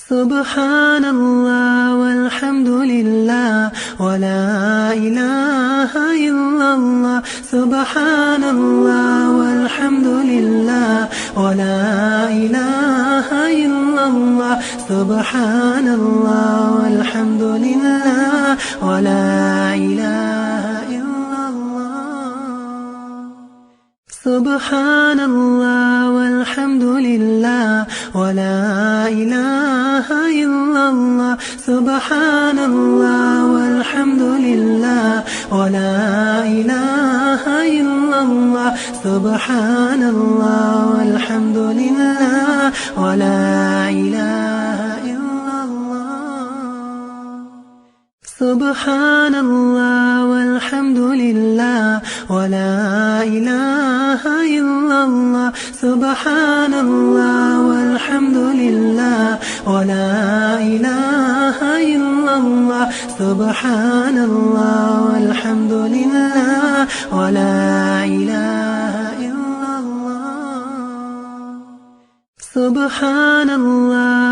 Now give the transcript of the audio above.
سبحان الله والحمد لله ولا إله إلا الله. سبحان الله والحمد لله ولا إله إلا الله. سبحان الله والحمد لله ولا إله إلا الله. سبحان الله والحمد لله ولا إله إلا الله. سبحان الله والحمد لله ولا إله إلا الله. سبحان الله والحمد لله ولا إله إلا الله. سبحان الله والحمد لله ولا إله إلا الله. سبحان الله والحمد لله ولا إله إلا الله. سبحان الله والحمد لله ولا إله إلا الله. سبحان الله